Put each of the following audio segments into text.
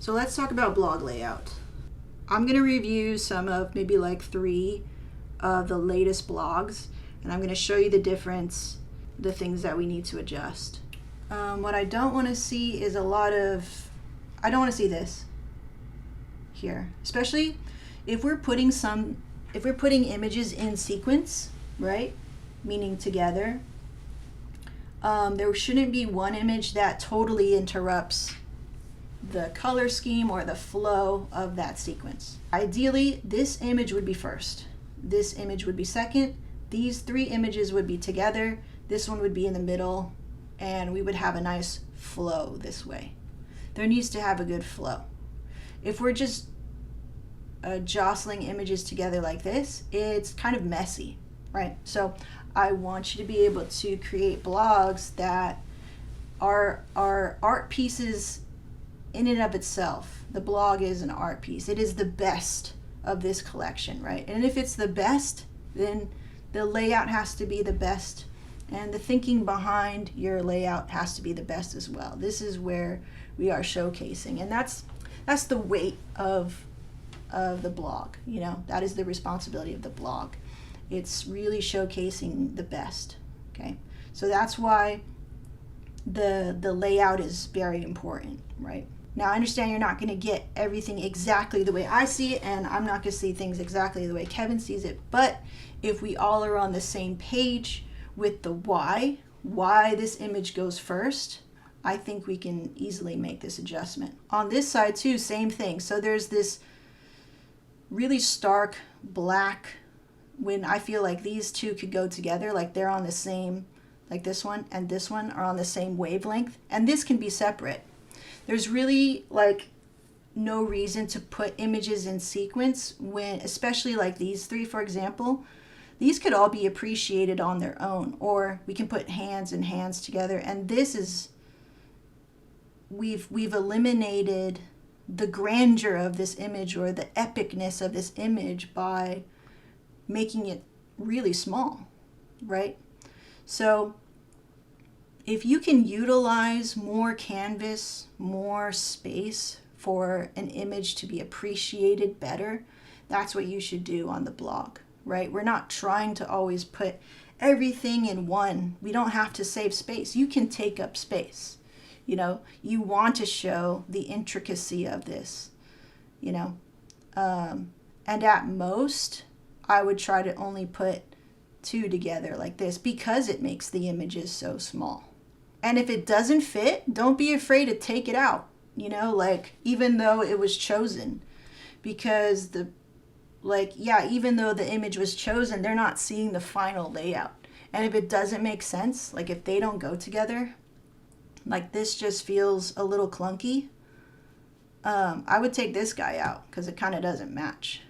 So let's talk about blog layout. I'm going to review some of maybe like 3 of the latest blogs, and I'm going to show you the difference, the things that we need to adjust. What I don't want to see is I don't want to see this here, especially if we're putting images in sequence, right? Meaning together. There shouldn't be one image that totally interrupts the color scheme or the flow of that sequence. Ideally, this image would be first. This image would be second. These 3 images would be together. This one would be in the middle, and we would have a nice flow this way. There needs to have a good flow. If we're just jostling images together like this, it's kind of messy, right? So I want you to be able to create blogs that are art pieces in and of itself. The blog is an art piece. It is the best of this collection, right? And if it's the best, then the layout has to be the best, and the thinking behind your layout has to be the best as well. This is where we are showcasing, and that's the weight of the blog. You know, that is the responsibility of the blog. It's really showcasing the best. Okay, so that's why the layout is very important, right? Now, I understand you're not going to get everything exactly the way I see it, and I'm not going to see things exactly the way Kevin sees it, but if we all are on the same page with the why this image goes first, I think we can easily make this adjustment. On this side too, same thing. So there's this really stark black, when I feel like these 2 could go together, like they're on the same, like this one and this one are on the same wavelength, and this can be separate. There's really like no reason to put images in sequence when, especially like these 3, for example, these could all be appreciated on their own, or we can put hands and hands together, and this is, we've eliminated the grandeur of this image or the epicness of this image by making it really small, right? So if you can utilize more canvas, more space for an image to be appreciated better, that's what you should do on the blog, right? We're not trying to always put everything in one. We don't have to save space. You can take up space. You know, you want to show the intricacy of this, you know. And at most, I would try to only put 2 together like this because it makes the images so small. And if it doesn't fit, don't be afraid to take it out, you know, like even though it was chosen, because even though the image was chosen, they're not seeing the final layout. And if it doesn't make sense, like if they don't go together, like this just feels a little clunky, I would take this guy out because it kind of doesn't match,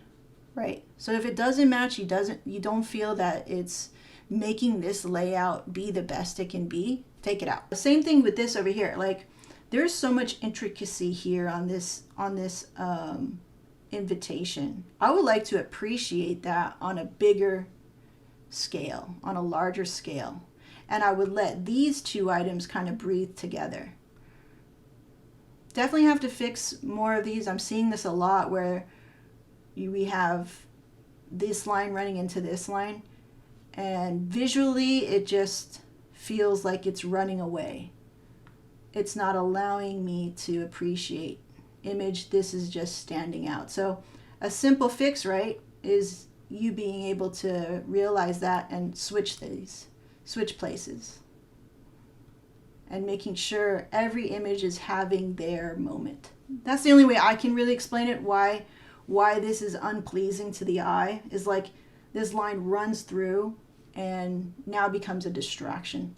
right? So if it doesn't match, you don't feel that it's making this layout be the best it can be, take it out. The same thing with this over here. Like there's so much intricacy here on this invitation. I would like to appreciate that on a bigger scale, on a larger scale. And I would let these 2 items kind of breathe together. Definitely have to fix more of these. I'm seeing this a lot where we have this line running into this line, and visually it just feels like it's running away. It's not allowing me to appreciate image. This is just standing out. So a simple fix, right, is you being able to realize that and switch places, and making sure every image is having their moment. That's the only way I can really explain it, why this is unpleasing to the eye, is like this line runs through and now becomes a distraction.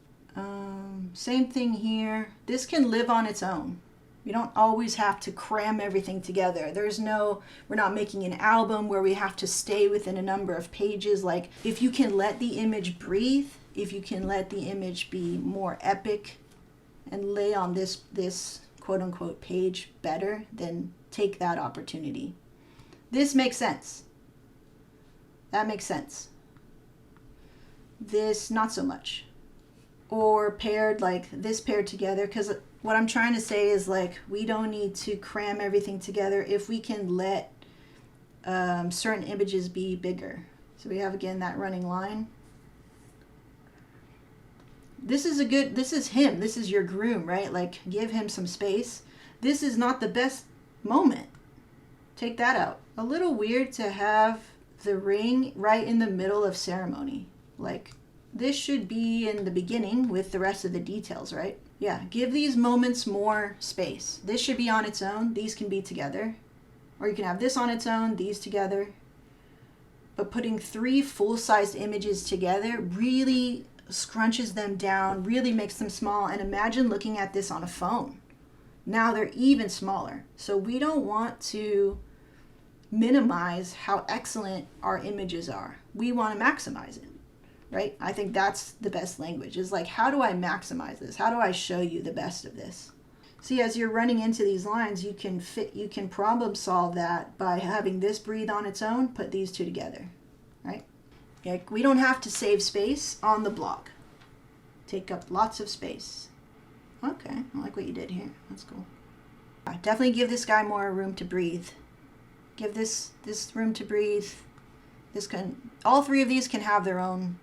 Same thing here. This can live on its own. We don't always have to cram everything together. We're not making an album where we have to stay within a number of pages. Like if you can let the image breathe, if you can let the image be more epic and lay on this quote unquote page better, then take that opportunity. This makes sense. That makes sense. This, not so much. Or paired, like this paired together, because What I'm trying to say is, like, we don't need to cram everything together if we can let certain images be bigger. So we have, again, that running line. This is him. This is your groom, right? Like, give him some space. This is not the best moment. Take that out. A little weird to have the ring right in the middle of ceremony. Like, this should be in the beginning with the rest of the details, right? Yeah, give these moments more space. This should be on its own. These can be together. Or you can have this on its own, these together. But putting 3 full-sized images together really scrunches them down, really makes them small. And imagine looking at this on a phone. Now they're even smaller. So we don't want to minimize how excellent our images are. We want to maximize it, right? I think that's the best language, is like, how do I maximize this? How do I show you the best of this? See, as you're running into these lines, you can problem solve that by having this breathe on its own, put these two together, right? Like, we don't have to save space on the block. Take up lots of space. Okay, I like what you did here. That's cool. Definitely give this guy more room to breathe. Give this room to breathe. All 3 of these can have their own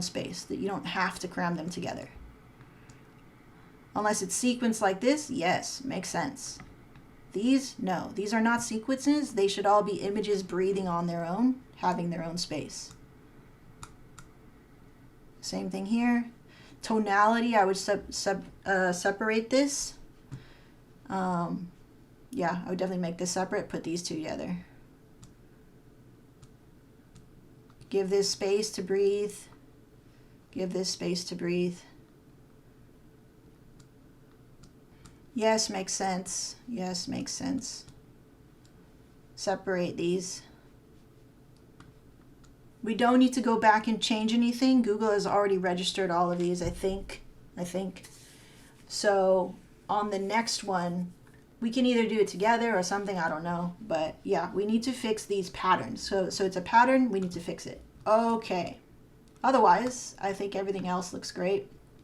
space, that you don't have to cram them together. Unless it's sequenced like this, yes, makes sense. These, no, these are not sequences. They should all be images breathing on their own, having their own space. Same thing here. Tonality, I would separate this. Yeah, I would definitely make this separate, put these two together. Give this space to breathe. Give this space to breathe. Yes, makes sense. Yes, makes sense. Separate these. We don't need to go back and change anything. Google has already registered all of these, I think. So on the next one, we can either do it together or something, I don't know. But yeah, we need to fix these patterns. So it's a pattern, we need to fix it. Okay. Otherwise, I think everything else looks great.